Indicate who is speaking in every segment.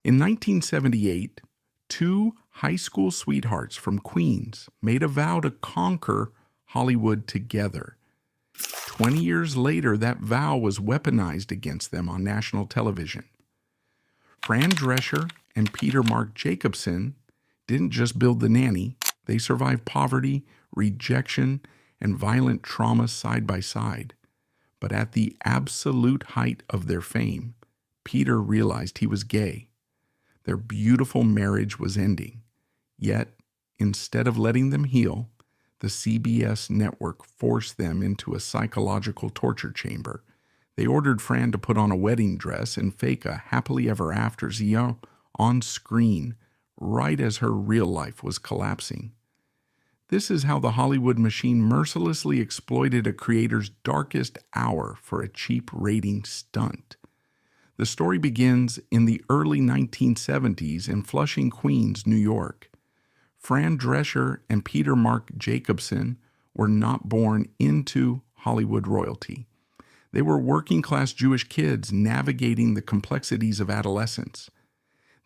Speaker 1: In 1978, two high school sweethearts from Queens made a vow to conquer Hollywood together. 20 years later, that vow was weaponized against them on national television. Fran Drescher and Marc Jacobson didn't just build the Nanny, they survived poverty, rejection, and violent trauma side by side. But at the absolute height of their fame, Peter realized he was gay. Their beautiful marriage was ending. Yet, instead of letting them heal, the CBS network forced them into a psychological torture chamber. They ordered Fran to put on a wedding dress and fake a happily ever after on screen, right as her real life was collapsing. This is how the Hollywood machine mercilessly exploited a creator's darkest hour for a cheap rating stunt. The story begins in the early 1970s in Flushing, Queens, New York. Fran Drescher and Marc Jacobson were not born into Hollywood royalty. They were working-class Jewish kids navigating the complexities of adolescence.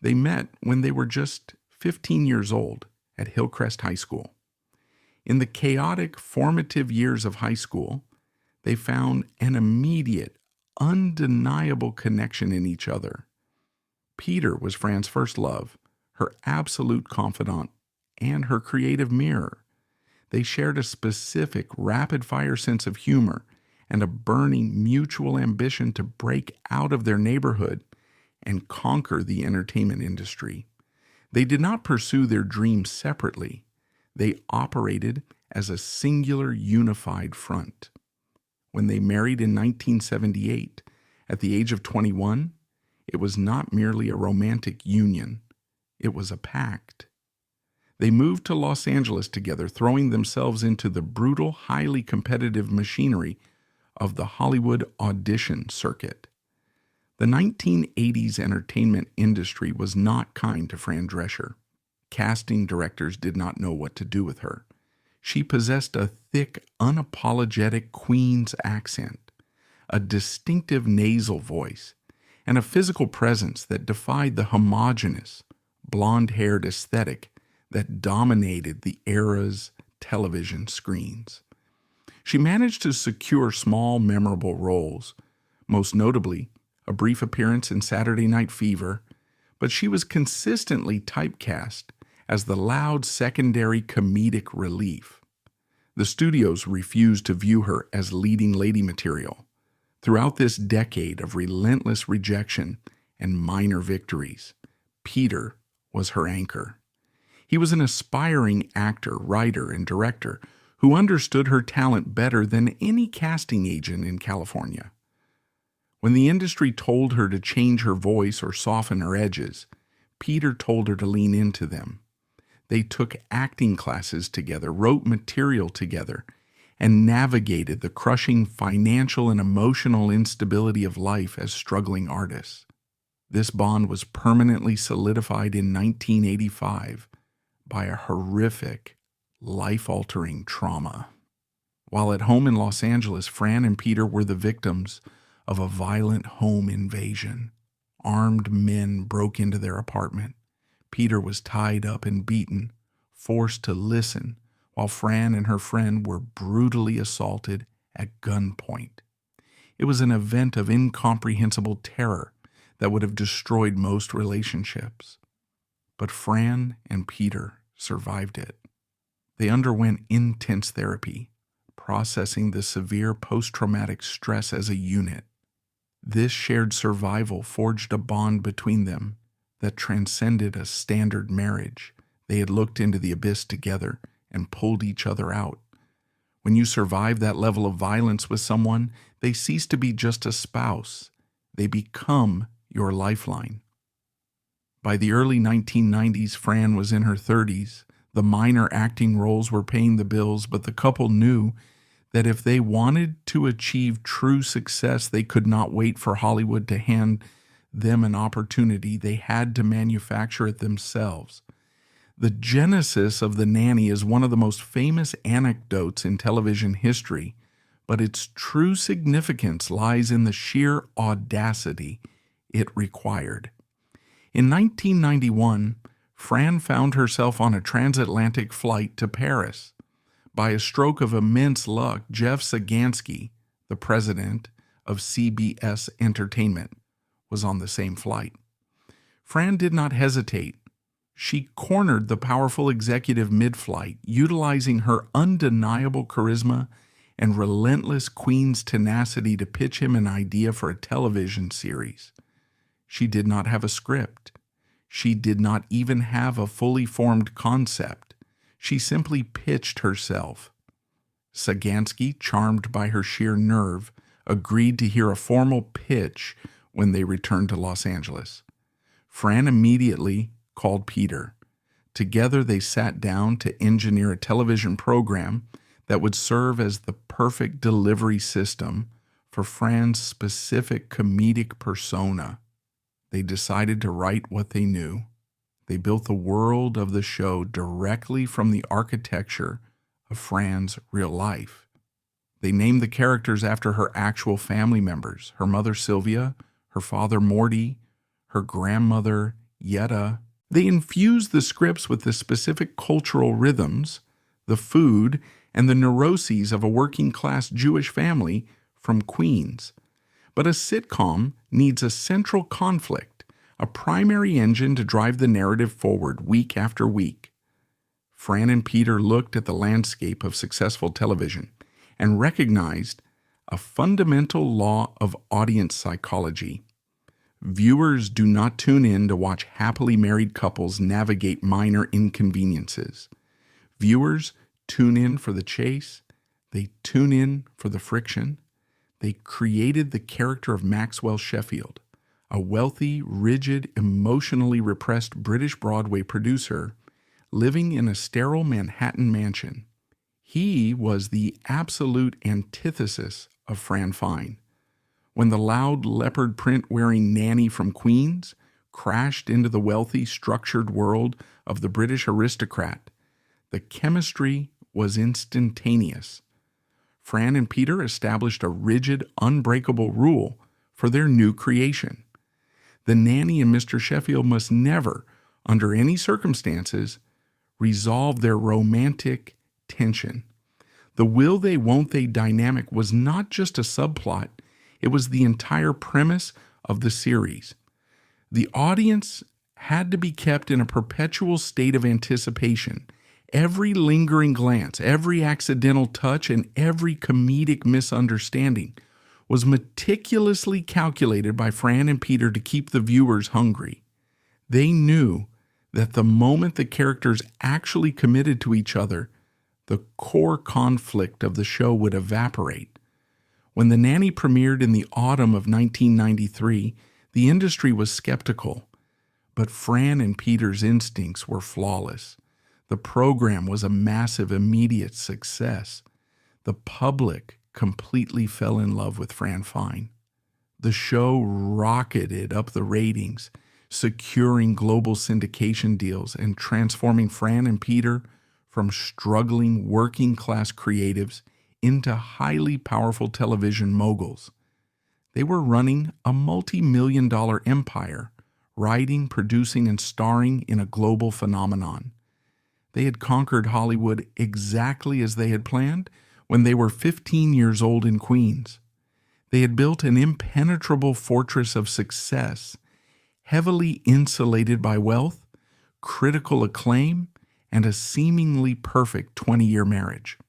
Speaker 1: They met when they were just 15 years old at Hillcrest High School. In the chaotic, formative years of high school, they found an immediate, undeniable connection in each other. Peter was Fran's first love, her absolute confidant, and her creative mirror. They shared a specific, rapid-fire sense of humor and a burning mutual ambition to break out of their neighborhood and conquer the entertainment industry. They did not pursue their dreams separately. They operated as a singular, unified front. When they married in 1978, at the age of 21, it was not merely a romantic union. It was a pact. They moved to Los Angeles together, throwing themselves into the brutal, highly competitive machinery of the Hollywood audition circuit. The 1980s entertainment industry was not kind to Fran Drescher. Casting directors did not know what to do with her. She possessed a thick, unapologetic Queen's accent, a distinctive nasal voice, and a physical presence that defied the homogeneous, blonde-haired aesthetic that dominated the era's television screens. She managed to secure small, memorable roles, most notably a brief appearance in Saturday Night Fever, but she was consistently typecast as the loud secondary comedic relief. The studios refused to view her as leading lady material. Throughout this decade of relentless rejection and minor victories, Peter was her anchor. He was an aspiring actor, writer, and director who understood her talent better than any casting agent in California. When the industry told her to change her voice or soften her edges, Peter told her to lean into them. They took acting classes together, wrote material together, and navigated the crushing financial and emotional instability of life as struggling artists. This bond was permanently solidified in 1985 by a horrific, life-altering trauma. While at home in Los Angeles, Fran and Peter were the victims of a violent home invasion. Armed men broke into their apartment. Peter was tied up and beaten, forced to listen, while Fran and her friend were brutally assaulted at gunpoint. It was an event of incomprehensible terror that would have destroyed most relationships. But Fran and Peter survived it. They underwent intense therapy, processing the severe post-traumatic stress as a unit. This shared survival forged a bond between them that transcended a standard marriage. They had looked into the abyss together and pulled each other out. When you survive that level of violence with someone, they cease to be just a spouse. They become your lifeline. By the early 1990s, Fran was in her 30s. The minor acting roles were paying the bills, but the couple knew that if they wanted to achieve true success, they could not wait for Hollywood to hand them an opportunity. They had to manufacture it themselves. The genesis of The Nanny is one of the most famous anecdotes in television history, but its true significance lies in the sheer audacity it required. In 1991, Fran found herself on a transatlantic flight to Paris. By a stroke of immense luck, Jeff Sagansky, the president of CBS Entertainment, was on the same flight. Fran did not hesitate. She cornered the powerful executive mid-flight, utilizing her undeniable charisma and relentless queen's tenacity to pitch him an idea for a television series. She did not have a script. She did not even have a fully formed concept. She simply pitched herself. Sagansky, charmed by her sheer nerve, agreed to hear a formal pitch when they returned to Los Angeles. Fran immediately called Peter. Together they sat down to engineer a television program that would serve as the perfect delivery system for Fran's specific comedic persona. They decided to write what they knew. They built the world of the show directly from the architecture of Fran's real life. They named the characters after her actual family members, her mother Sylvia, her father Morty, her grandmother Yetta. They infused the scripts with the specific cultural rhythms, the food, and the neuroses of a working-class Jewish family from Queens. But a sitcom needs a central conflict, a primary engine to drive the narrative forward week after week. Fran and Peter looked at the landscape of successful television and recognized a fundamental law of audience psychology. Viewers do not tune in to watch happily married couples navigate minor inconveniences. Viewers tune in for the chase. They tune in for the friction. They created the character of Maxwell Sheffield, a wealthy, rigid, emotionally repressed British Broadway producer living in a sterile Manhattan mansion. He was the absolute antithesis of Fran Fine. When the loud leopard print-wearing Nanny from Queens crashed into the wealthy, structured world of the British aristocrat, the chemistry was instantaneous. Fran and Peter established a rigid, unbreakable rule for their new creation. The Nanny and Mr. Sheffield must never, under any circumstances, resolve their romantic tension. The will they, won't they dynamic was not just a subplot, it was the entire premise of the series. The audience had to be kept in a perpetual state of anticipation. Every lingering glance, every accidental touch, and every comedic misunderstanding was meticulously calculated by Fran and Peter to keep the viewers hungry. They knew that the moment the characters actually committed to each other, the core conflict of the show would evaporate. When The Nanny premiered in the autumn of 1993, the industry was skeptical, but Fran and Peter's instincts were flawless. The program was a massive, immediate success. The public completely fell in love with Fran Fine. The show rocketed up the ratings, securing global syndication deals and transforming Fran and Peter from struggling working-class creatives into highly powerful television moguls. They were running a multi-million-dollar empire, writing, producing, and starring in a global phenomenon. They had conquered Hollywood exactly as they had planned when they were 15 years old in Queens. They had built an impenetrable fortress of success, heavily insulated by wealth, critical acclaim, and a seemingly perfect 20-year marriage.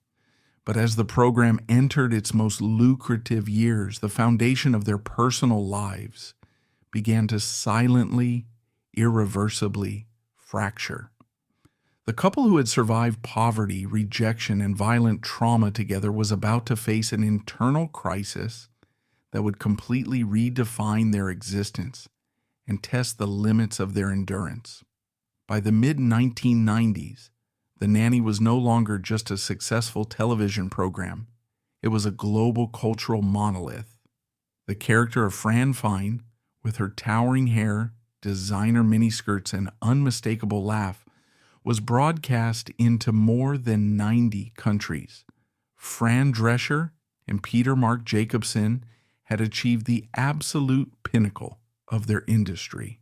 Speaker 1: But as the program entered its most lucrative years, the foundation of their personal lives began to silently, irreversibly fracture. The couple who had survived poverty, rejection, and violent trauma together was about to face an internal crisis that would completely redefine their existence and test the limits of their endurance. By the mid-1990s, The Nanny was no longer just a successful television program. It was a global cultural monolith. The character of Fran Fine, with her towering hair, designer miniskirts, and unmistakable laugh, was broadcast into more than 90 countries. Fran Drescher and Marc Jacobson had achieved the absolute pinnacle of their industry.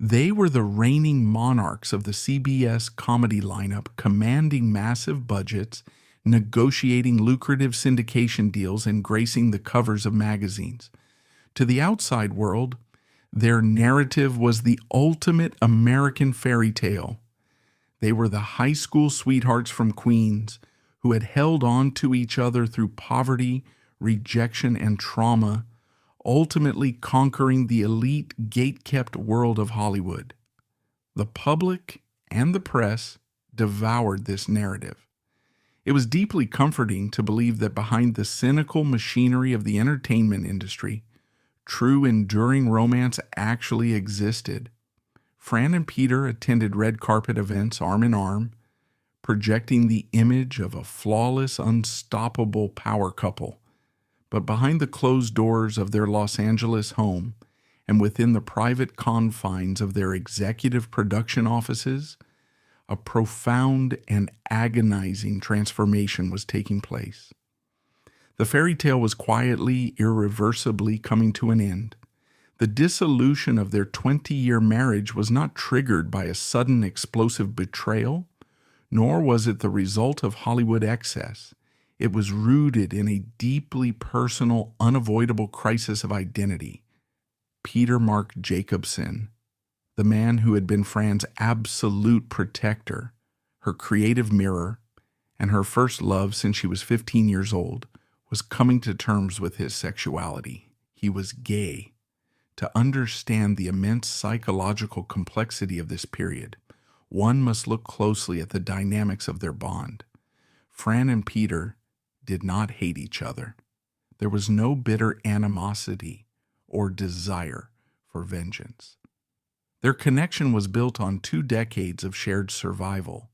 Speaker 1: They were the reigning monarchs of the CBS comedy lineup, commanding massive budgets, negotiating lucrative syndication deals, and gracing the covers of magazines. To the outside world, their narrative was the ultimate American fairy tale. They were the high school sweethearts from Queens who had held on to each other through poverty, rejection, and trauma, ultimately conquering the elite, gate-kept world of Hollywood. The public and the press devoured this narrative. It was deeply comforting to believe that behind the cynical machinery of the entertainment industry, true enduring romance actually existed. Fran and Peter attended red carpet events arm in arm, projecting the image of a flawless, unstoppable power couple. But behind the closed doors of their Los Angeles home and within the private confines of their executive production offices, a profound and agonizing transformation was taking place. The fairy tale was quietly, irreversibly coming to an end. The dissolution of their 20-year marriage was not triggered by a sudden explosive betrayal, nor was it the result of Hollywood excess. It was rooted in a deeply personal, unavoidable crisis of identity. Peter Marc Jacobson, the man who had been Fran's absolute protector, her creative mirror, and her first love since she was 15 years old, was coming to terms with his sexuality. He was gay. To understand the immense psychological complexity of this period, one must look closely at the dynamics of their bond. Fran and Peter did not hate each other. There was no bitter animosity or desire for vengeance. Their connection was built on 2 decades of shared survival.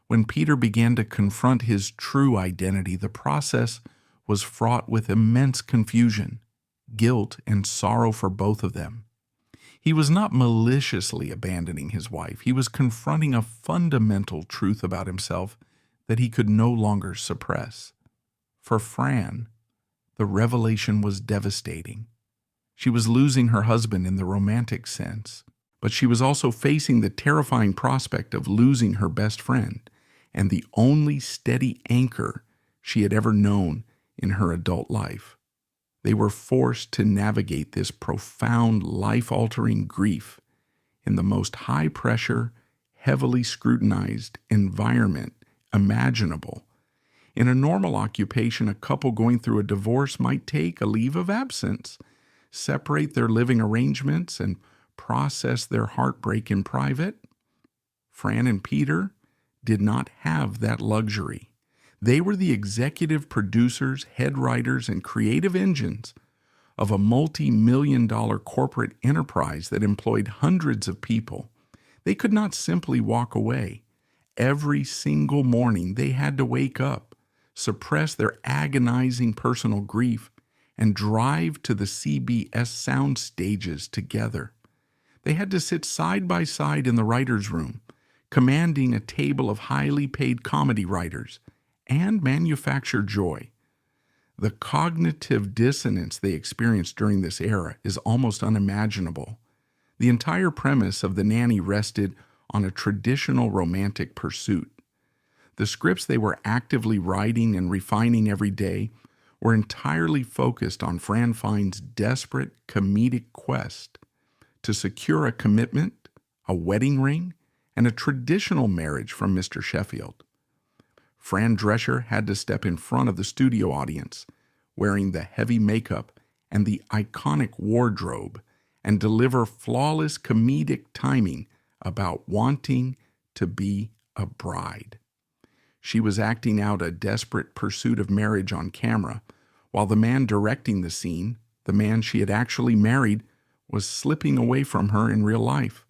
Speaker 1: When Peter began to confront his true identity, the process was fraught with immense confusion, guilt, and sorrow for both of them. He was not maliciously abandoning his wife. He was confronting a fundamental truth about himself that he could no longer suppress. For Fran, the revelation was devastating. She was losing her husband in the romantic sense, but she was also facing the terrifying prospect of losing her best friend and the only steady anchor she had ever known in her adult life. They were forced to navigate this profound, life-altering grief in the most high-pressure, heavily scrutinized environment imaginable. In a normal occupation, a couple going through a divorce might take a leave of absence, separate their living arrangements, and process their heartbreak in private. Fran and Peter did not have that luxury. They were the executive producers, head writers, and creative engines of a multi-million-dollar corporate enterprise that employed hundreds of people. They could not simply walk away. Every single morning they had to wake up, suppress their agonizing personal grief, and drive to the CBS sound stages together. They had to sit side by side in the writer's room, commanding a table of highly paid comedy writers, and manufacture joy. The cognitive dissonance they experienced during this era is almost unimaginable. The entire premise of the Nanny rested on a traditional romantic pursuit. The scripts they were actively writing and refining every day were entirely focused on Fran Fine's desperate comedic quest to secure a commitment, a wedding ring, and a traditional marriage from Mr. Sheffield. Fran Drescher had to step in front of the studio audience, wearing the heavy makeup and the iconic wardrobe, and deliver flawless comedic timing about wanting to be a bride. She was acting out a desperate pursuit of marriage on camera, while the man directing the scene, the man she had actually married, was slipping away from her in real life.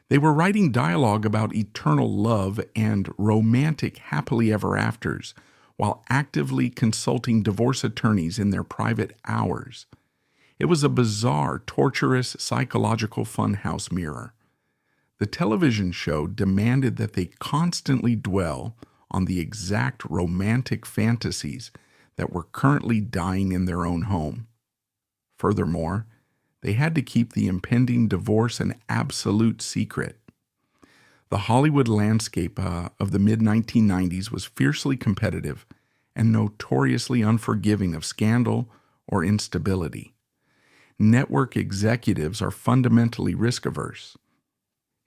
Speaker 1: They were writing dialogue about eternal love and romantic happily ever afters, while actively consulting divorce attorneys in their private hours. It was a bizarre, torturous, psychological funhouse mirror. The television show demanded that they constantly dwell on the exact romantic fantasies that were currently dying in their own home. Furthermore, They had to keep the impending divorce an absolute secret. The Hollywood landscape of the mid-1990s was fiercely competitive and notoriously unforgiving of scandal or instability. Network executives are fundamentally risk-averse.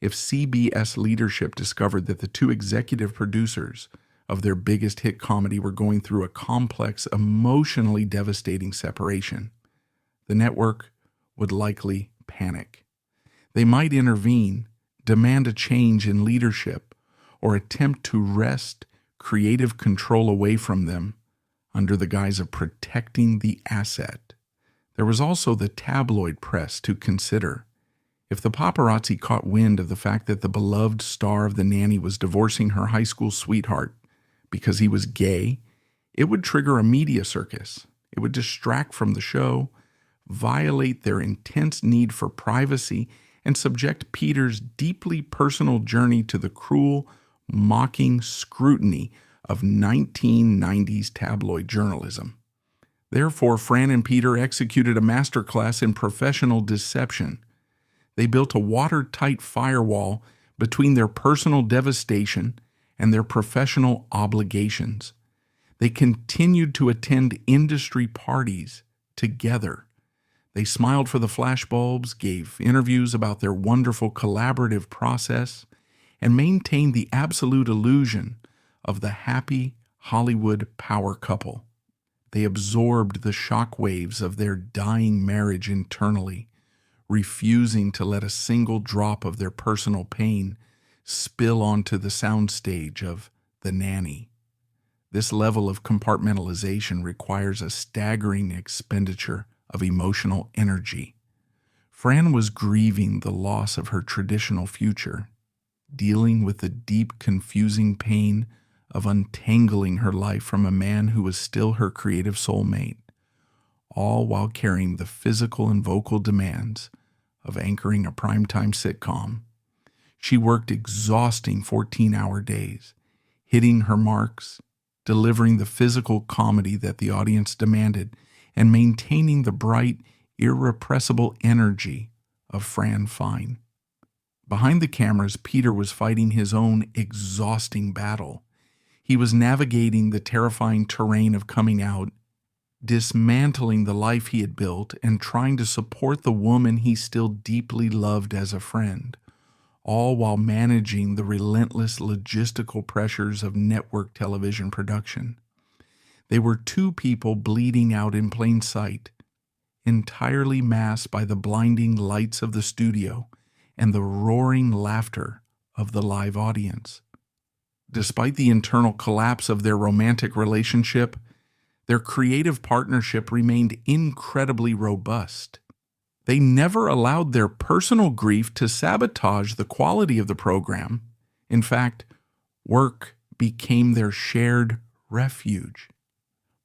Speaker 1: If CBS leadership discovered that the two executive producers of their biggest hit comedy were going through a complex, emotionally devastating separation, the network would likely panic. They might intervene, demand a change in leadership, or attempt to wrest creative control away from them under the guise of protecting the asset. There was also the tabloid press to consider. If the paparazzi caught wind of the fact that the beloved star of The Nanny was divorcing her high school sweetheart because he was gay, it would trigger a media circus. It would distract from the show, violate their intense need for privacy, and subject Peter's deeply personal journey to the cruel, mocking scrutiny of 1990s tabloid journalism. Therefore, Fran and Peter executed a masterclass in professional deception. They built a watertight firewall between their personal devastation and their professional obligations. They continued to attend industry parties together. They smiled for the flashbulbs, gave interviews about their wonderful collaborative process, and maintained the absolute illusion of the happy Hollywood power couple. They absorbed the shockwaves of their dying marriage internally, refusing to let a single drop of their personal pain spill onto the soundstage of The Nanny. This level of compartmentalization requires a staggering expenditure of emotional energy. Fran was grieving the loss of her traditional future, dealing with the deep, confusing pain of untangling her life from a man who was still her creative soulmate, all while carrying the physical and vocal demands of anchoring a primetime sitcom. She worked exhausting 14-hour days, hitting her marks, delivering the physical comedy that the audience demanded, and maintaining the bright, irrepressible energy of Fran Fine. Behind the cameras, Peter was fighting his own exhausting battle. He was navigating the terrifying terrain of coming out, dismantling the life he had built, and trying to support the woman he still deeply loved as a friend, all while managing the relentless logistical pressures of network television production. They were two people bleeding out in plain sight, entirely masked by the blinding lights of the studio and the roaring laughter of the live audience. Despite the internal collapse of their romantic relationship, their creative partnership remained incredibly robust. They never allowed their personal grief to sabotage the quality of the program. In fact, work became their shared refuge.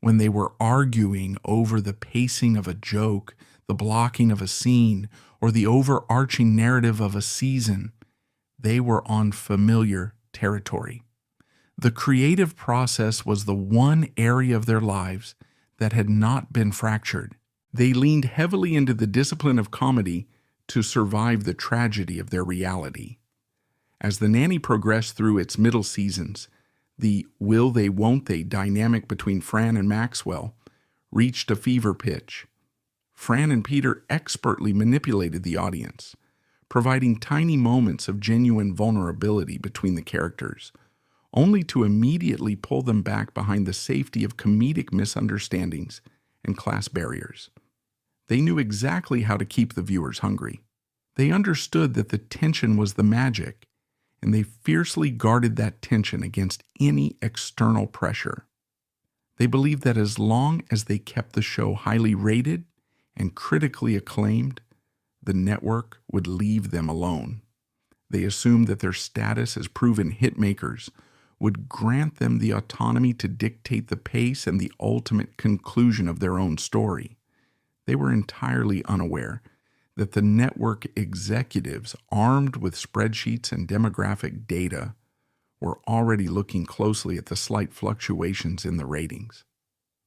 Speaker 1: When they were arguing over the pacing of a joke, the blocking of a scene, or the overarching narrative of a season, they were on familiar territory. The creative process was the one area of their lives that had not been fractured. They leaned heavily into the discipline of comedy to survive the tragedy of their reality. As The Nanny progressed through its middle seasons, the will they, won't they dynamic between Fran and Maxwell reached a fever pitch. Fran and Peter expertly manipulated the audience, providing tiny moments of genuine vulnerability between the characters, only to immediately pull them back behind the safety of comedic misunderstandings and class barriers. They knew exactly how to keep the viewers hungry. They understood that the tension was the magic, and they fiercely guarded that tension against any external pressure. They believed that as long as they kept the show highly rated and critically acclaimed, the network would leave them alone. They assumed that their status as proven hitmakers would grant them the autonomy to dictate the pace and the ultimate conclusion of their own story. They were entirely unaware that the network executives, armed with spreadsheets and demographic data, were already looking closely at the slight fluctuations in the ratings.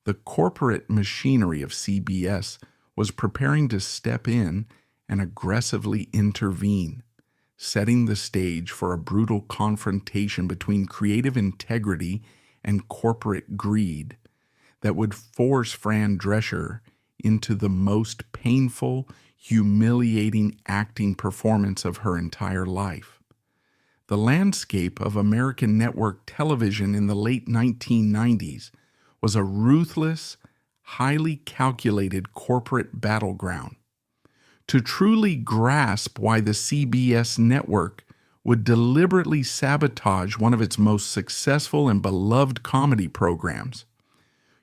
Speaker 1: The corporate machinery of CBS was preparing to step in and aggressively intervene, setting the stage for a brutal confrontation between creative integrity and corporate greed that would force Fran Drescher into the most painful, humiliating acting performance of her entire life. The landscape of American network television in the late 1990s was a ruthless, highly calculated corporate battleground. To truly grasp why the CBS network would deliberately sabotage one of its most successful and beloved comedy programs,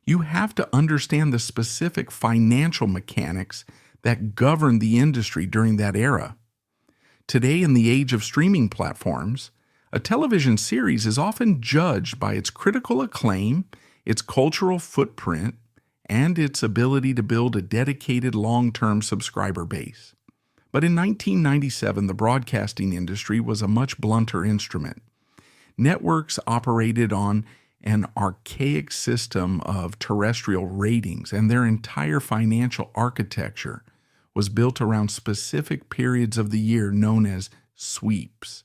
Speaker 1: you have to understand the specific financial mechanics that governed the industry during that era. Today, in the age of streaming platforms, a television series is often judged by its critical acclaim, its cultural footprint, and its ability to build a dedicated long-term subscriber base. But in 1997, the broadcasting industry was a much blunter instrument. Networks operated on an archaic system of terrestrial ratings, and their entire financial architecture was built around specific periods of the year known as sweeps.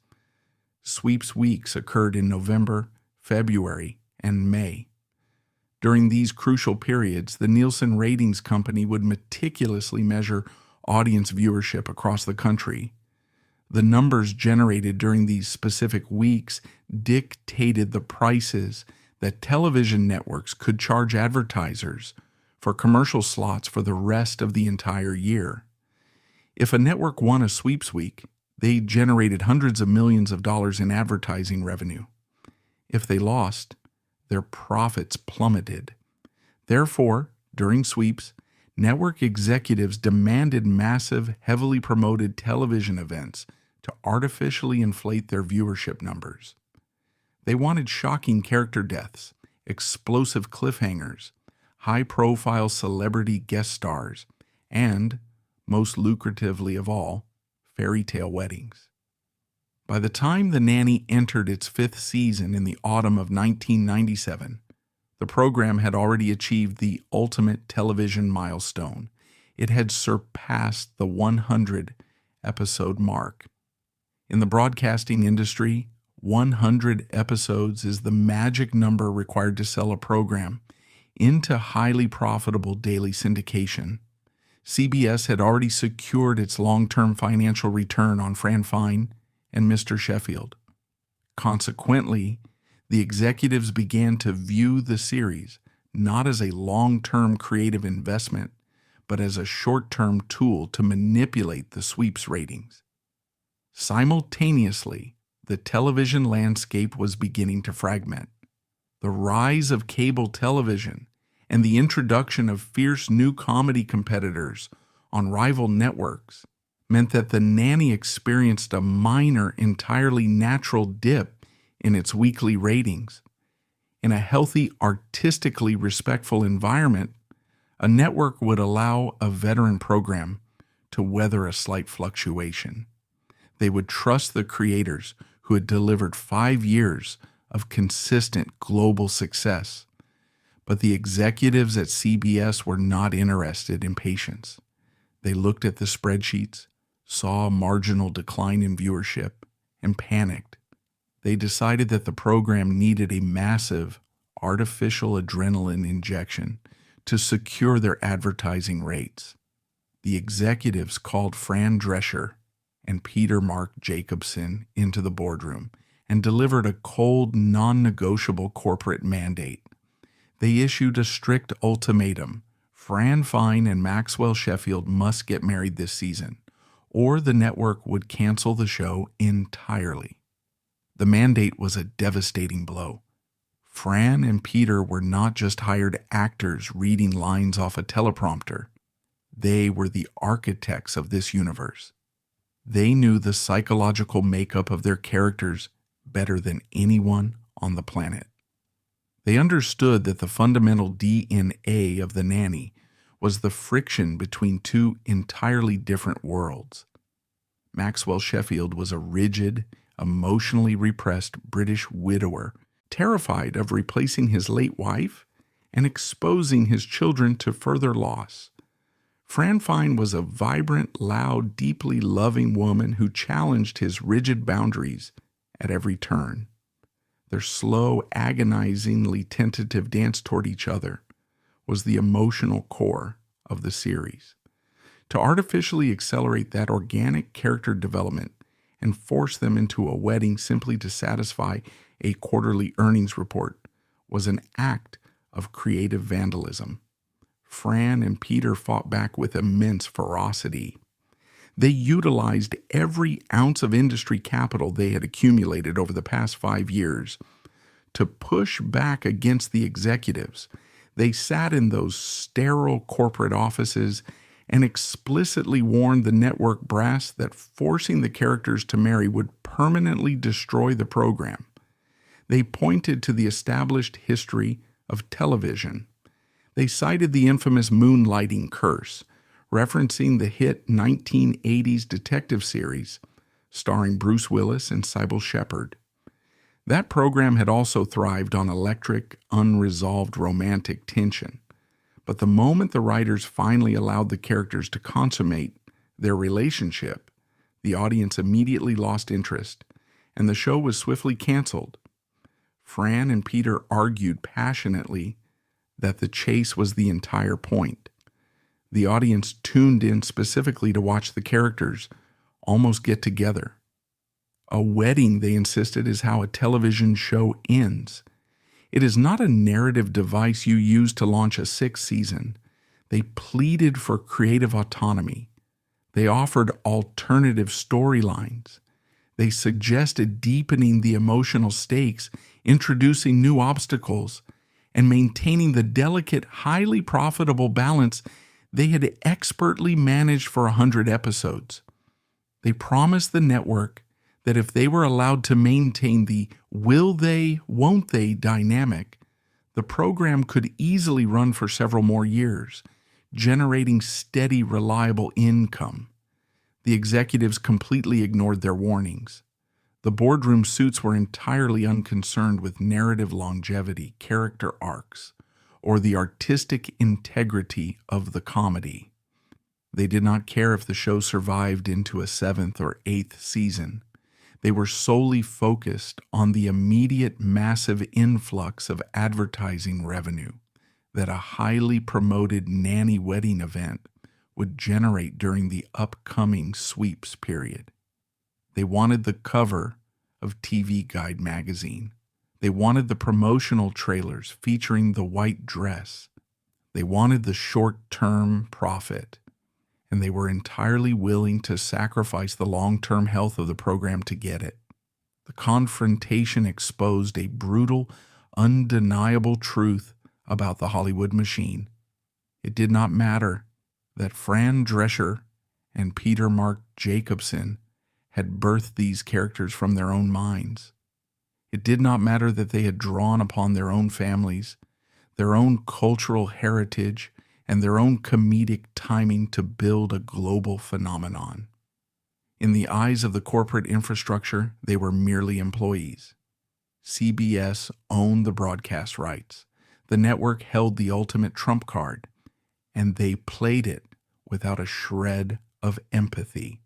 Speaker 1: Sweeps weeks occurred in November, February, and May. During these crucial periods, the Nielsen Ratings Company would meticulously measure audience viewership across the country. The numbers generated during these specific weeks dictated the prices that television networks could charge advertisers for commercial slots for the rest of the entire year. If a network won a sweeps week, they generated hundreds of millions of dollars in advertising revenue. If they lost, their profits plummeted. Therefore, during sweeps, network executives demanded massive, heavily promoted television events to artificially inflate their viewership numbers. They wanted shocking character deaths, explosive cliffhangers, high-profile celebrity guest stars, and, most lucratively of all, fairy tale weddings. By the time The Nanny entered its 5th season in the autumn of 1997, the program had already achieved the ultimate television milestone. It had surpassed the 100-episode mark. In the broadcasting industry, 100 episodes is the magic number required to sell a program into highly profitable daily syndication. CBS had already secured its long-term financial return on Fran Fine and Mr. Sheffield. Consequently, the executives began to view the series not as a long-term creative investment, but as a short-term tool to manipulate the sweeps ratings. Simultaneously, the television landscape was beginning to fragment. The rise of cable television and the introduction of fierce new comedy competitors on rival networks meant that The Nanny experienced a minor, entirely natural dip in its weekly ratings. In a healthy, artistically respectful environment, a network would allow a veteran program to weather a slight fluctuation. They would trust the creators who had delivered 5 years of consistent global success. But the executives at CBS were not interested in patience. They looked at the spreadsheets, saw a marginal decline in viewership, and panicked. They decided that the program needed a massive, artificial adrenaline injection to secure their advertising rates. The executives called Fran Drescher and Marc Jacobson into the boardroom and delivered a cold, non-negotiable corporate mandate. They issued a strict ultimatum. Fran Fine and Maxwell Sheffield must get married this season, or the network would cancel the show entirely. The mandate was a devastating blow. Fran and Peter were not just hired actors reading lines off a teleprompter. They were the architects of this universe. They knew the psychological makeup of their characters better than anyone on the planet. They understood that the fundamental DNA of The Nanny was the friction between two entirely different worlds. Maxwell Sheffield was a rigid, emotionally repressed British widower, terrified of replacing his late wife and exposing his children to further loss. Fran Fine was a vibrant, loud, deeply loving woman who challenged his rigid boundaries at every turn. Their slow, agonizingly tentative dance toward each other was the emotional core of the series. To artificially accelerate that organic character development and force them into a wedding simply to satisfy a quarterly earnings report was an act of creative vandalism. Fran and Peter fought back with immense ferocity. They utilized every ounce of industry capital they had accumulated over the past 5 years to push back against the executives. They sat in those sterile corporate offices and explicitly warned the network brass that forcing the characters to marry would permanently destroy the program. They pointed to the established history of television. They cited the infamous moonlighting curse, referencing the hit 1980s detective series starring Bruce Willis and Sybil Shepherd. That program had also thrived on electric, unresolved romantic tension. But the moment the writers finally allowed the characters to consummate their relationship, the audience immediately lost interest, and the show was swiftly canceled. Fran and Peter argued passionately that the chase was the entire point. The audience tuned in specifically to watch the characters almost get together. A wedding, they insisted, is how a television show ends. It is not a narrative device you use to launch a 6th season. They pleaded for creative autonomy. They offered alternative storylines. They suggested deepening the emotional stakes, introducing new obstacles, and maintaining the delicate, highly profitable balance they had expertly managed for 100 episodes. They promised the network that if they were allowed to maintain the will they, won't they dynamic, the program could easily run for several more years, generating steady, reliable income. The executives completely ignored their warnings. The boardroom suits were entirely unconcerned with narrative longevity, character arcs, or the artistic integrity of the comedy. They did not care if the show survived into a 7th or 8th season. They were solely focused on the immediate massive influx of advertising revenue that a highly promoted Nanny wedding event would generate during the upcoming sweeps period. They wanted the cover of TV Guide magazine. They wanted the promotional trailers featuring the white dress. They wanted the short-term profit, and they were entirely willing to sacrifice the long-term health of the program to get it. The confrontation exposed a brutal, undeniable truth about the Hollywood machine. It did not matter that Fran Drescher and Peter Marc Jacobson had birthed these characters from their own minds. It did not matter that they had drawn upon their own families, their own cultural heritage, and their own comedic timing to build a global phenomenon. In the eyes of the corporate infrastructure, they were merely employees. CBS owned the broadcast rights. The network held the ultimate trump card, and they played it without a shred of empathy.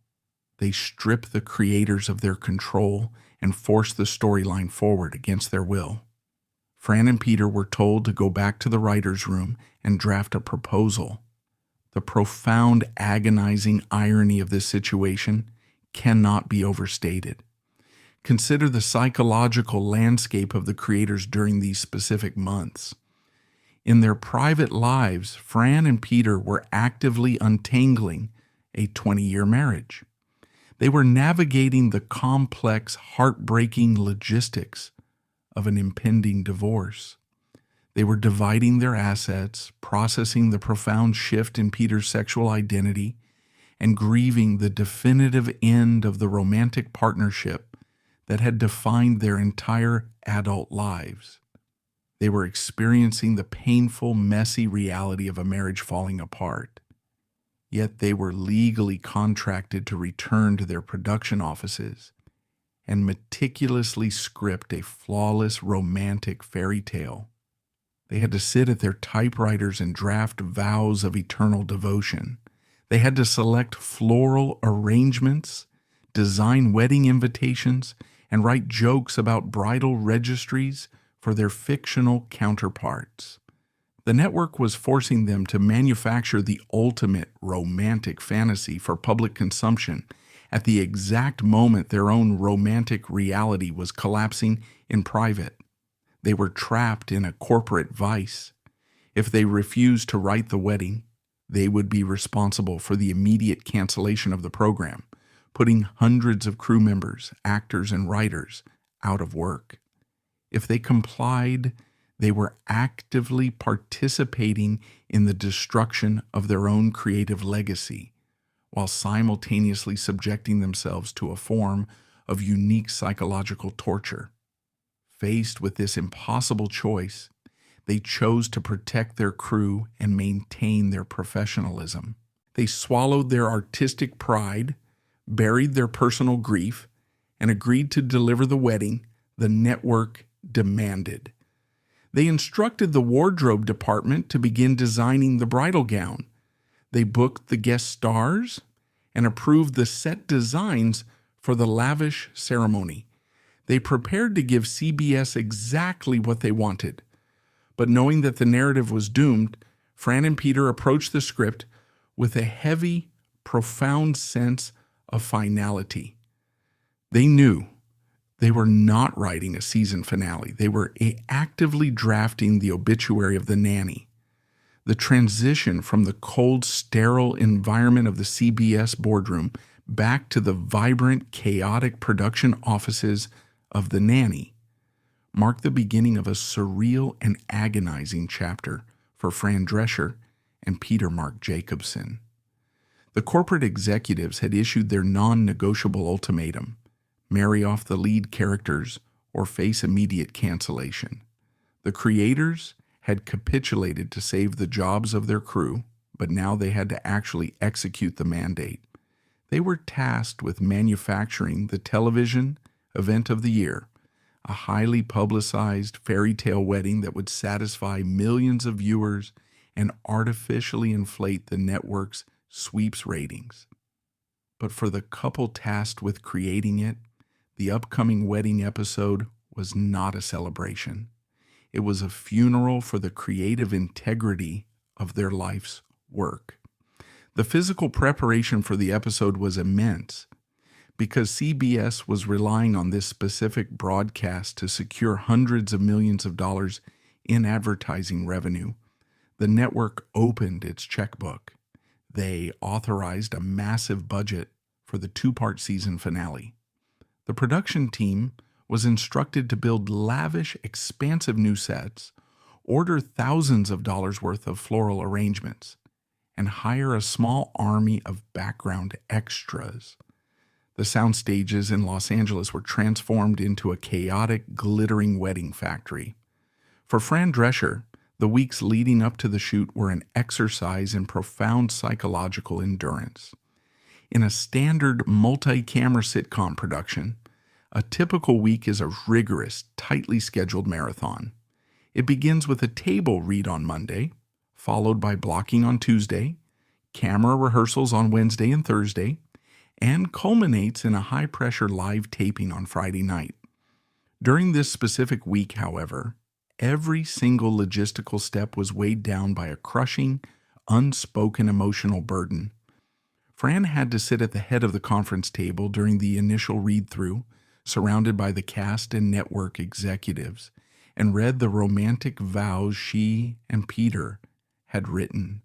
Speaker 1: They stripped the creators of their control and forced the storyline forward against their will. Fran and Peter were told to go back to the writer's room and draft a proposal. The profound, agonizing irony of this situation cannot be overstated. Consider the psychological landscape of the creators during these specific months. In their private lives, Fran and Peter were actively untangling a 20-year marriage. They were navigating the complex, heartbreaking logistics of an impending divorce. They were dividing their assets, processing the profound shift in Peter's sexual identity, and grieving the definitive end of the romantic partnership that had defined their entire adult lives. They were experiencing the painful, messy reality of a marriage falling apart. Yet they were legally contracted to return to their production offices and meticulously script a flawless romantic fairy tale. They had to sit at their typewriters and draft vows of eternal devotion. They had to select floral arrangements, design wedding invitations, and write jokes about bridal registries for their fictional counterparts. The network was forcing them to manufacture the ultimate romantic fantasy for public consumption at the exact moment their own romantic reality was collapsing in private. They were trapped in a corporate vice. If they refused to write the wedding, they would be responsible for the immediate cancellation of the program, putting hundreds of crew members, actors, and writers out of work. If they complied, they were actively participating in the destruction of their own creative legacy, while simultaneously subjecting themselves to a form of unique psychological torture. Faced with this impossible choice, they chose to protect their crew and maintain their professionalism. They swallowed their artistic pride, buried their personal grief, and agreed to deliver the wedding the network demanded. They instructed the wardrobe department to begin designing the bridal gown. They booked the guest stars and approved the set designs for the lavish ceremony. They prepared to give CBS exactly what they wanted. But knowing that the narrative was doomed, Fran and Peter approached the script with a heavy, profound sense of finality. They knew they were not writing a season finale. They were actively drafting the obituary of the nanny. The transition from the cold, sterile environment of the CBS boardroom back to the vibrant, chaotic production offices of the nanny marked the beginning of a surreal and agonizing chapter for Fran Drescher and Peter Marc Jacobson. The corporate executives had issued their non-negotiable ultimatum: marry off the lead characters or face immediate cancellation. The creators had capitulated to save the jobs of their crew, but now they had to actually execute the mandate. They were tasked with manufacturing the television event of the year, a highly publicized fairy tale wedding that would satisfy millions of viewers and artificially inflate the network's sweeps ratings. But for the couple tasked with creating it, the upcoming wedding episode was not a celebration. It was a funeral for the creative integrity of their life's work. The physical preparation for the episode was immense. Because CBS was relying on this specific broadcast to secure hundreds of millions of dollars in advertising revenue, the network opened its checkbook. They authorized a massive budget for the two-part season finale. The production team was instructed to build lavish, expansive new sets, order thousands of dollars worth of floral arrangements, and hire a small army of background extras. The sound stages in Los Angeles were transformed into a chaotic, glittering wedding factory. For Fran Drescher, the weeks leading up to the shoot were an exercise in profound psychological endurance. In a standard multi-camera sitcom production, a typical week is a rigorous, tightly scheduled marathon. It begins with a table read on Monday, followed by blocking on Tuesday, camera rehearsals on Wednesday and Thursday, and culminates in a high-pressure live taping on Friday night. During this specific week, however, every single logistical step was weighed down by a crushing, unspoken emotional burden. Fran had to sit at the head of the conference table during the initial read-through, surrounded by the cast and network executives, and read the romantic vows she and Peter had written.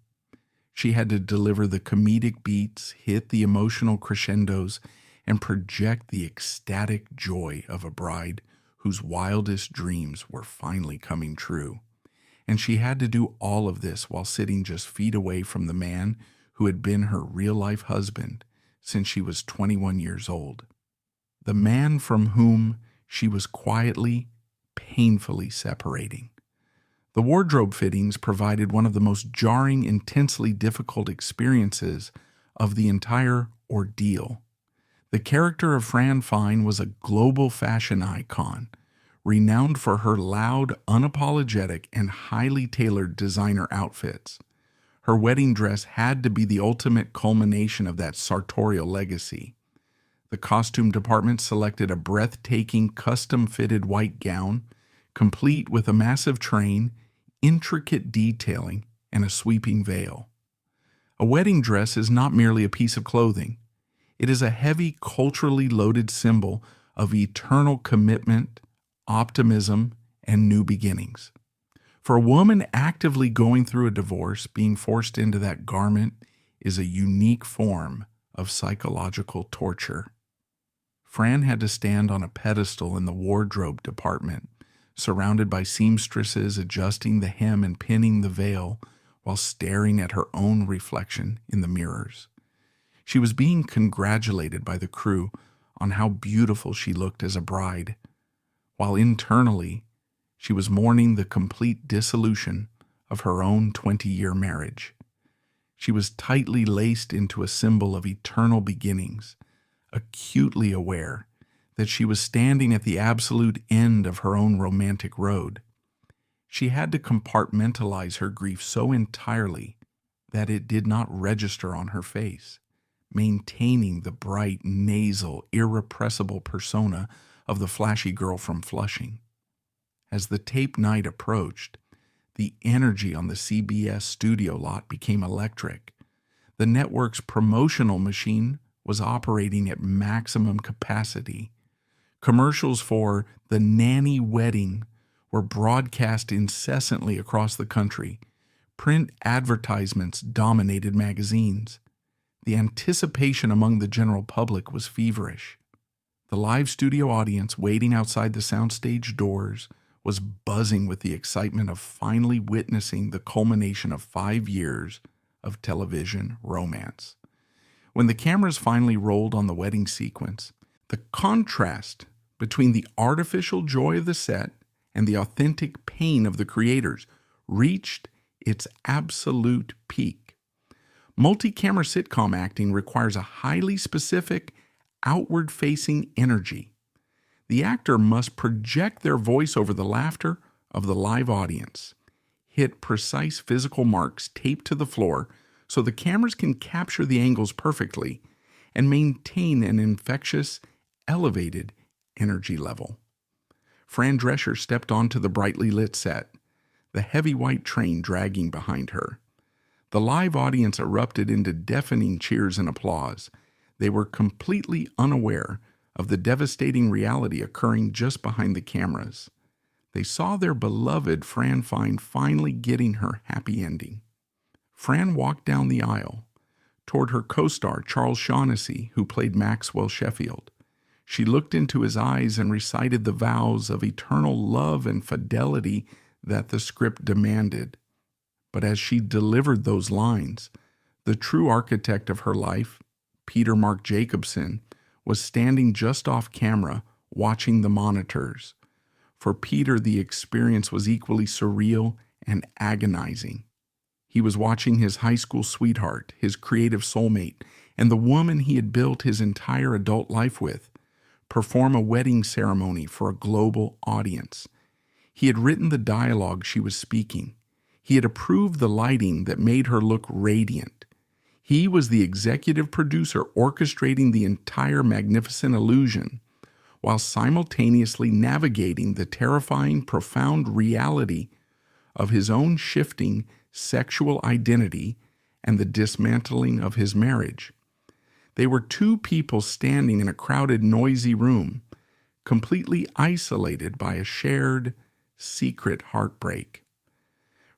Speaker 1: She had to deliver the comedic beats, hit the emotional crescendos, and project the ecstatic joy of a bride whose wildest dreams were finally coming true. And she had to do all of this while sitting just feet away from the man who had been her real-life husband since she was 21 years old. The man from whom she was quietly, painfully separating. The wardrobe fittings provided one of the most jarring, intensely difficult experiences of the entire ordeal. The character of Fran Fine was a global fashion icon, renowned for her loud, unapologetic, and highly tailored designer outfits. Her wedding dress had to be the ultimate culmination of that sartorial legacy. The costume department selected a breathtaking, custom-fitted white gown, complete with a massive train, intricate detailing, and a sweeping veil. A wedding dress is not merely a piece of clothing. It is a heavy, culturally loaded symbol of eternal commitment, optimism, and new beginnings. For a woman actively going through a divorce, being forced into that garment is a unique form of psychological torture. Fran had to stand on a pedestal in the wardrobe department, surrounded by seamstresses adjusting the hem and pinning the veil while staring at her own reflection in the mirrors. She was being congratulated by the crew on how beautiful she looked as a bride, while internally she was mourning the complete dissolution of her own 20-year marriage. She was tightly laced into a symbol of eternal beginnings, acutely aware that she was standing at the absolute end of her own romantic road. She had to compartmentalize her grief so entirely that it did not register on her face, maintaining the bright, nasal, irrepressible persona of the flashy girl from Flushing. As the tape night approached, the energy on the CBS studio lot became electric. The network's promotional machine was operating at maximum capacity. Commercials for the Nanny wedding were broadcast incessantly across the country. Print advertisements dominated magazines. The anticipation among the general public was feverish. The live studio audience waiting outside the soundstage doors was buzzing with the excitement of finally witnessing the culmination of 5 years of television romance. When the cameras finally rolled on the wedding sequence, the contrast between the artificial joy of the set and the authentic pain of the creators reached its absolute peak. Multi-camera sitcom acting requires a highly specific, outward-facing energy. The actor must project their voice over the laughter of the live audience, hit precise physical marks taped to the floor so the cameras can capture the angles perfectly, and maintain an infectious, elevated energy level. Fran Drescher stepped onto the brightly lit set, the heavy white train dragging behind her. The live audience erupted into deafening cheers and applause. They were completely unaware of the devastating reality occurring just behind the cameras. They saw their beloved Fran Fine finally getting her happy ending. Fran walked down the aisle toward her co-star Charles Shaughnessy, who played Maxwell Sheffield. She looked into his eyes and recited the vows of eternal love and fidelity that the script demanded. But as she delivered those lines, the true architect of her life, Marc Jacobson, was standing just off camera watching the monitors. For Peter, the experience was equally surreal and agonizing. He was watching his high school sweetheart, his creative soulmate, and the woman he had built his entire adult life with, perform a wedding ceremony for a global audience. He had written the dialogue she was speaking. He had approved the lighting that made her look radiant. He was the executive producer orchestrating the entire magnificent illusion, while simultaneously navigating the terrifying, profound reality of his own shifting sexual identity and the dismantling of his marriage. They were two people standing in a crowded, noisy room, completely isolated by a shared, secret heartbreak.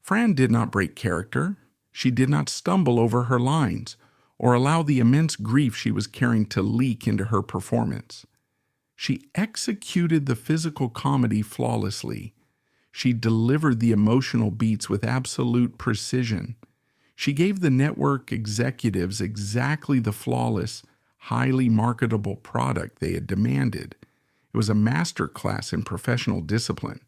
Speaker 1: Fran did not break character. She did not stumble over her lines or allow the immense grief she was carrying to leak into her performance. She executed the physical comedy flawlessly. She delivered the emotional beats with absolute precision. She gave the network executives exactly the flawless, highly marketable product they had demanded. It was a masterclass in professional discipline,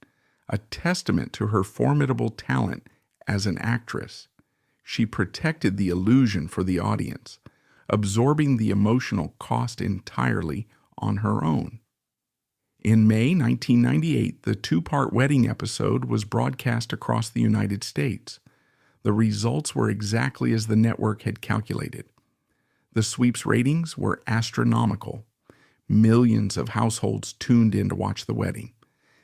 Speaker 1: a testament to her formidable talent as an actress. She protected the illusion for the audience, absorbing the emotional cost entirely on her own. In May 1998, the two-part wedding episode was broadcast across the United States. The results were exactly as the network had calculated. The sweeps ratings were astronomical. Millions of households tuned in to watch the wedding.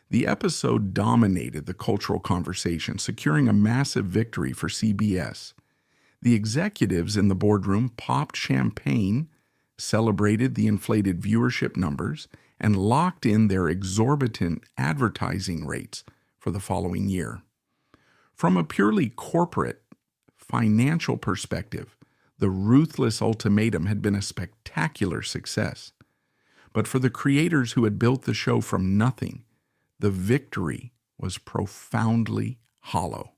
Speaker 1: The episode dominated the cultural conversation, securing a massive victory for CBS. The executives in the boardroom popped champagne, celebrated the inflated viewership numbers, and locked in their exorbitant advertising rates for the following year. From a purely corporate, financial perspective, the Ruthless ultimatum had been a spectacular success. But for the creators who had built the show from nothing, the victory was profoundly hollow.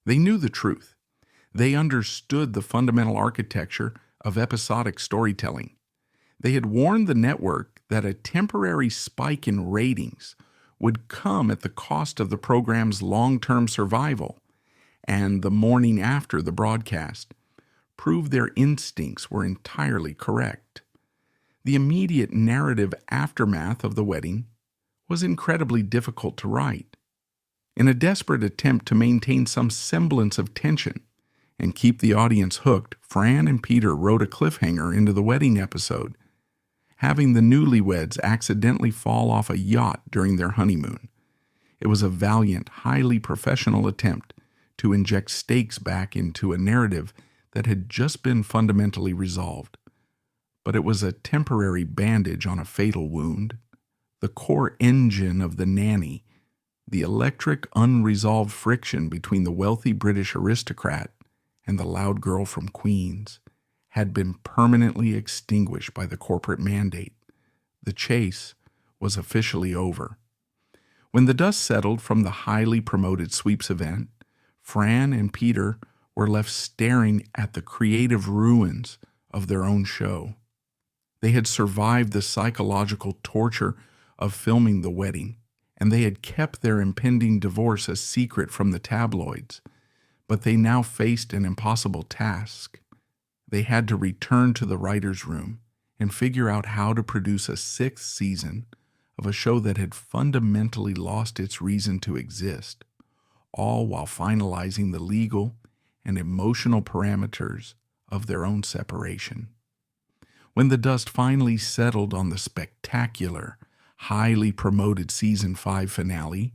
Speaker 1: They knew the truth. They understood the fundamental architecture of episodic storytelling. They had warned the network that a temporary spike in ratings would come at the cost of the program's long-term survival, and the morning after the broadcast proved their instincts were entirely correct. The immediate narrative aftermath of the wedding was incredibly difficult to write. In a desperate attempt to maintain some semblance of tension and keep the audience hooked, Fran and Peter wrote a cliffhanger into the wedding episode, having the newlyweds accidentally fall off a yacht during their honeymoon. It was a valiant, highly professional attempt to inject stakes back into a narrative that had just been fundamentally resolved. But it was a temporary bandage on a fatal wound. The core engine of the Nanny, the electric, unresolved friction between the wealthy British aristocrat and the loud girl from Queens, had been permanently extinguished by the corporate mandate. The chase was officially over. When the dust settled from the highly promoted sweeps event, Fran and Peter were left staring at the creative ruins of their own show. They had survived the psychological torture of filming the wedding, and they had kept their impending divorce a secret from the tabloids. But they now faced an impossible task. They had to return to the writer's room and figure out how to produce a sixth season of a show that had fundamentally lost its reason to exist, all while finalizing the legal and emotional parameters of their own separation. When the dust finally settled on the spectacular, highly promoted Season 5 finale,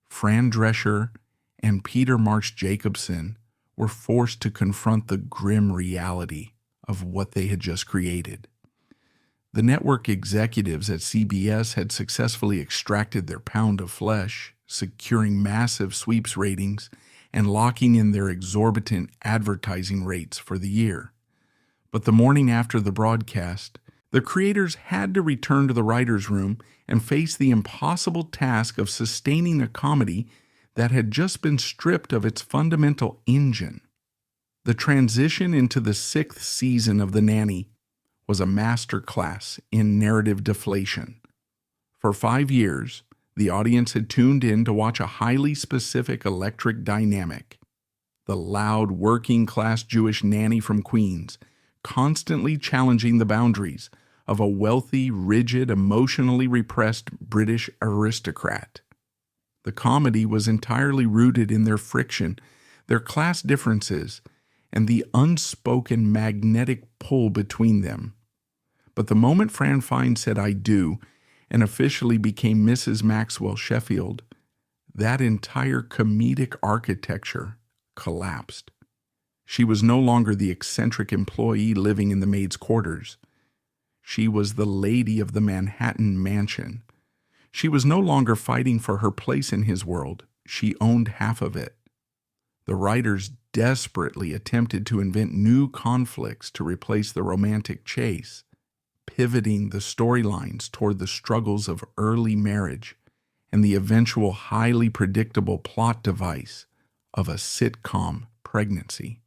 Speaker 1: Fran Drescher and Peter Marc Jacobson were forced to confront the grim reality of what they had just created. The network executives at CBS had successfully extracted their pound of flesh, securing massive sweeps ratings and locking in their exorbitant advertising rates for the year. But the morning after the broadcast, the creators had to return to the writer's room and face the impossible task of sustaining a comedy that had just been stripped of its fundamental engine. The transition into the sixth season of The Nanny was a masterclass in narrative deflation. For 5 years, the audience had tuned in to watch a highly specific electric dynamic. The loud, working-class Jewish nanny from Queens, constantly challenging the boundaries of a wealthy, rigid, emotionally repressed British aristocrat. The comedy was entirely rooted in their friction, their class differences, and the unspoken magnetic pull between them. But the moment Fran Fine said "I do" and officially became Mrs. Maxwell Sheffield, that entire comedic architecture collapsed. She was no longer the eccentric employee living in the maid's quarters. She was the lady of the Manhattan mansion. She was no longer fighting for her place in his world. She owned half of it. The writers desperately attempted to invent new conflicts to replace the romantic chase, pivoting the storylines toward the struggles of early marriage and the eventual highly predictable plot device of a sitcom pregnancy.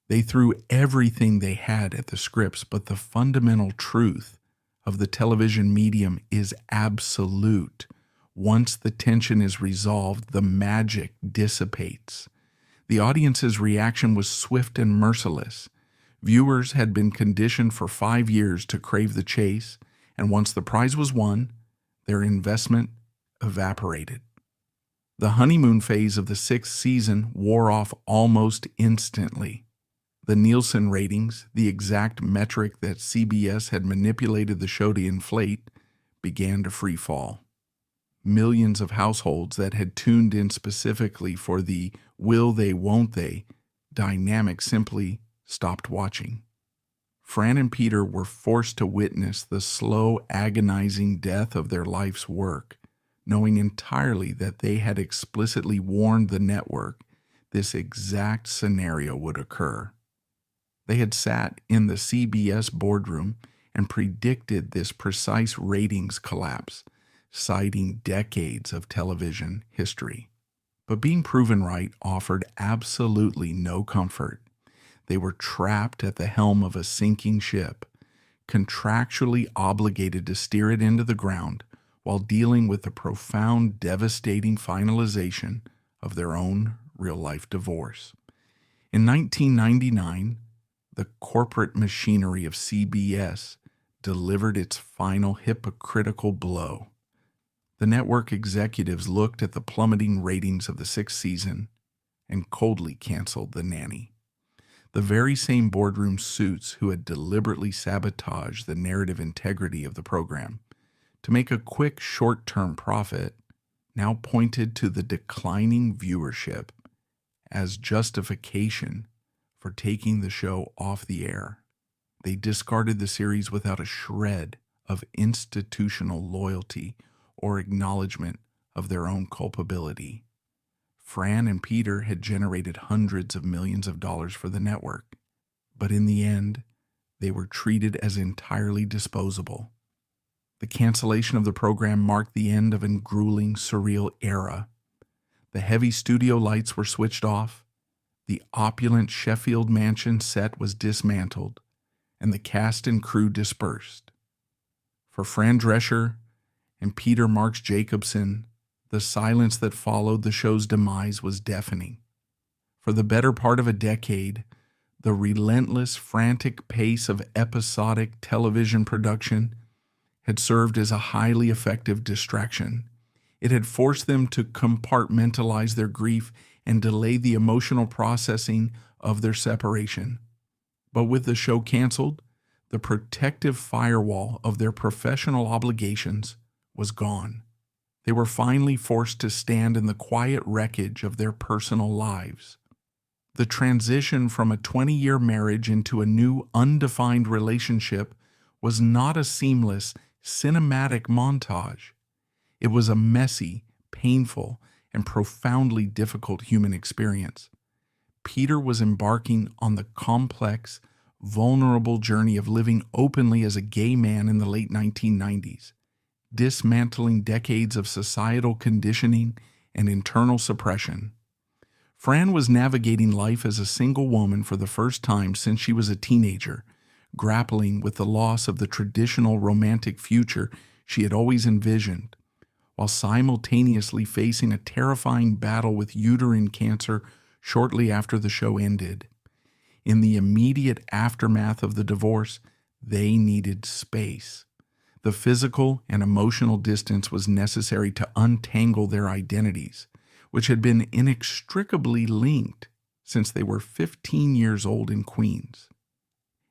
Speaker 1: They threw everything they had at the scripts, but the fundamental truth of the television medium is absolute. Once the tension is resolved, the magic dissipates. The audience's reaction was swift and merciless. Viewers had been conditioned for 5 years to crave the chase, and once the prize was won, their investment evaporated. The honeymoon phase of the sixth season wore off almost instantly. The Nielsen ratings, the exact metric that CBS had manipulated the show to inflate, began to free fall. Millions of households that had tuned in specifically for the will they, won't they dynamic simply stopped watching. Fran and Peter were forced to witness the slow, agonizing death of their life's work, knowing entirely that they had explicitly warned the network this exact scenario would occur. They had sat in the CBS boardroom and predicted this precise ratings collapse, citing decades of television history. But being proven right offered absolutely no comfort. They were trapped at the helm of a sinking ship, contractually obligated to steer it into the ground while dealing with the profound, devastating finalization of their own real-life divorce. In 1999, the corporate machinery of CBS delivered its final hypocritical blow. The network executives looked at the plummeting ratings of the sixth season and coldly canceled The Nanny. The very same boardroom suits who had deliberately sabotaged the narrative integrity of the program to make a quick short-term profit now pointed to the declining viewership as justification for taking the show off the air. They discarded the series without a shred of institutional loyalty or acknowledgement of their own culpability. Fran and Peter had generated hundreds of millions of dollars for the network, but in the end, they were treated as entirely disposable. The cancellation of the program marked the end of a grueling, surreal era. The heavy studio lights were switched off, the opulent Sheffield mansion set was dismantled, and the cast and crew dispersed. For Fran Drescher and Peter Marc Jacobson, the silence that followed the show's demise was deafening. For the better part of a decade, the relentless, frantic pace of episodic television production had served as a highly effective distraction. It had forced them to compartmentalize their grief and delay the emotional processing of their separation. But with the show canceled, the protective firewall of their professional obligations was gone. They were finally forced to stand in the quiet wreckage of their personal lives. The transition from a 20-year marriage into a new, undefined relationship was not a seamless, cinematic montage. It was a messy, painful, and profoundly difficult human experience. Peter was embarking on the complex, vulnerable journey of living openly as a gay man in the late 1990s, dismantling decades of societal conditioning and internal suppression. Fran was navigating life as a single woman for the first time since she was a teenager, grappling with the loss of the traditional romantic future she had always envisioned, while simultaneously facing a terrifying battle with uterine cancer shortly after the show ended. In the immediate aftermath of the divorce, they needed space. The physical and emotional distance was necessary to untangle their identities, which had been inextricably linked since they were 15 years old in Queens.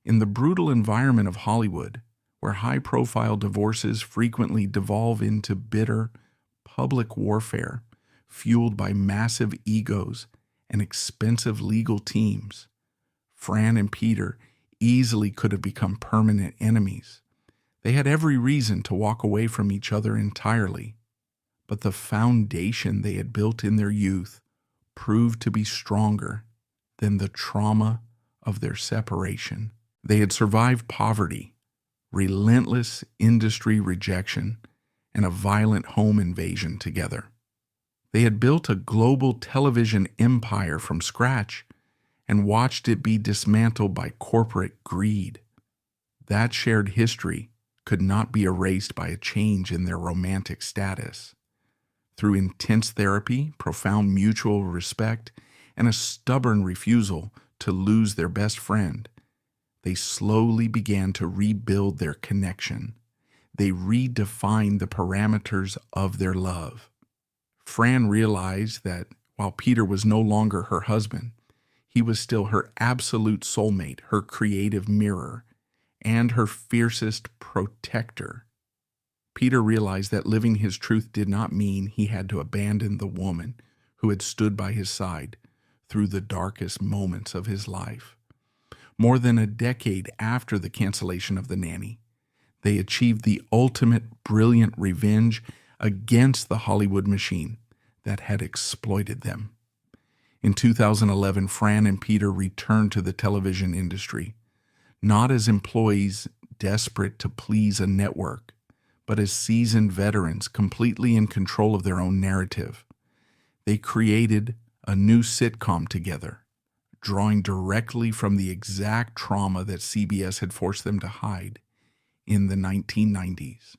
Speaker 1: In the brutal environment of Hollywood, where high-profile divorces frequently devolve into bitter, public warfare fueled by massive egos and expensive legal teams, Fran and Peter easily could have become permanent enemies. They had every reason to walk away from each other entirely, but the foundation they had built in their youth proved to be stronger than the trauma of their separation. They had survived poverty, relentless industry rejection, and a violent home invasion together. They had built a global television empire from scratch and watched it be dismantled by corporate greed. That shared history could not be erased by a change in their romantic status. Through intense therapy, profound mutual respect, and a stubborn refusal to lose their best friend, they slowly began to rebuild their connection. They redefined the parameters of their love. Fran realized that while Peter was no longer her husband, he was still her absolute soulmate, her creative mirror, and her fiercest protector. Peter realized that living his truth did not mean he had to abandon the woman who had stood by his side through the darkest moments of his life. More than a decade after the cancellation of the Nanny, they achieved the ultimate brilliant revenge against the Hollywood machine that had exploited them. In 2011, Fran and Peter returned to the television industry, not as employees desperate to please a network, but as seasoned veterans completely in control of their own narrative. They created a new sitcom together, drawing directly from the exact trauma that CBS had forced them to hide in the 1990s.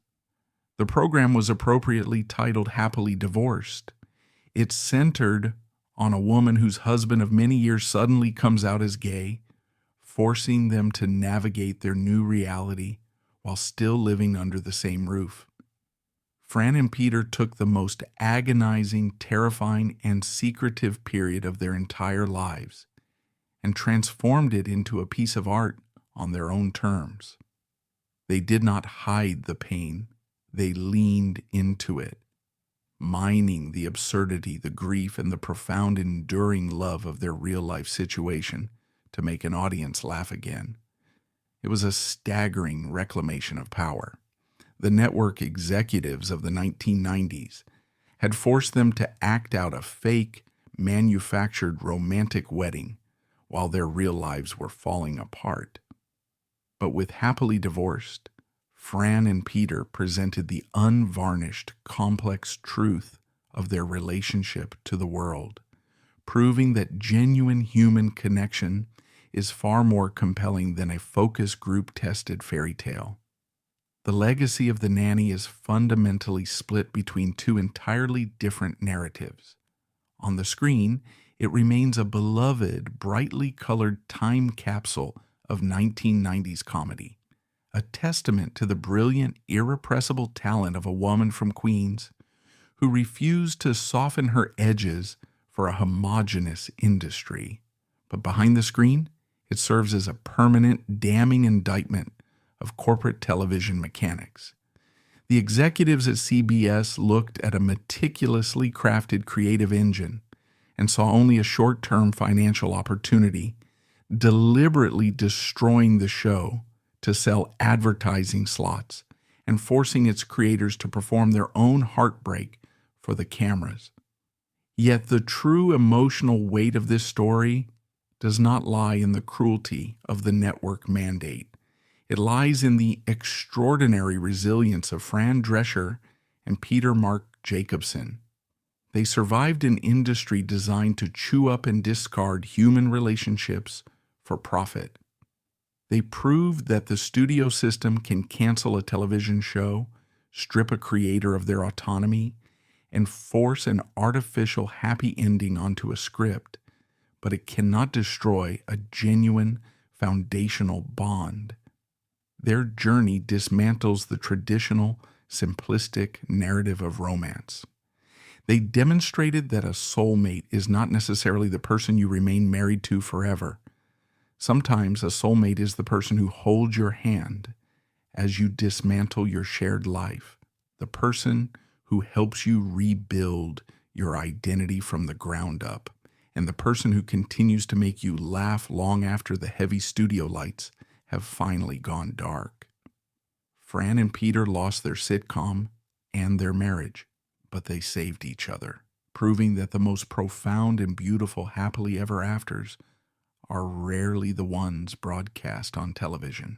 Speaker 1: The program was appropriately titled Happily Divorced. It centered on a woman whose husband of many years suddenly comes out as gay, forcing them to navigate their new reality while still living under the same roof. Fran and Peter took the most agonizing, terrifying, and secretive period of their entire lives and transformed it into a piece of art on their own terms. They did not hide the pain, they leaned into it, mining the absurdity, the grief, and the profound, enduring love of their real-life situation to make an audience laugh again. It was a staggering reclamation of power. The network executives of the 1990s had forced them to act out a fake, manufactured romantic wedding while their real lives were falling apart. But with Happily Divorced, Fran and Peter presented the unvarnished, complex truth of their relationship to the world, proving that genuine human connection is far more compelling than a focus group-tested fairy tale. The legacy of the Nanny is fundamentally split between two entirely different narratives. On the screen, it remains a beloved, brightly colored time capsule of 1990s comedy, a testament to the brilliant, irrepressible talent of a woman from Queens who refused to soften her edges for a homogeneous industry. But behind the screen, it serves as a permanent, damning indictment of corporate television mechanics. The executives at CBS looked at a meticulously crafted creative engine and saw only a short-term financial opportunity, deliberately destroying the show to sell advertising slots and forcing its creators to perform their own heartbreak for the cameras. Yet the true emotional weight of this story does not lie in the cruelty of the network mandate. It lies in the extraordinary resilience of Fran Drescher and Marc Jacobson. They survived an industry designed to chew up and discard human relationships for profit. They proved that the studio system can cancel a television show, strip a creator of their autonomy, and force an artificial happy ending onto a script, but it cannot destroy a genuine foundational bond. Their journey dismantles the traditional, simplistic narrative of romance. They demonstrated that a soulmate is not necessarily the person you remain married to forever. Sometimes a soulmate is the person who holds your hand as you dismantle your shared life, the person who helps you rebuild your identity from the ground up, and the person who continues to make you laugh long after the heavy studio lights have finally gone dark. Fran and Peter lost their sitcom and their marriage, but they saved each other, proving that the most profound and beautiful happily ever afters are rarely the ones broadcast on television.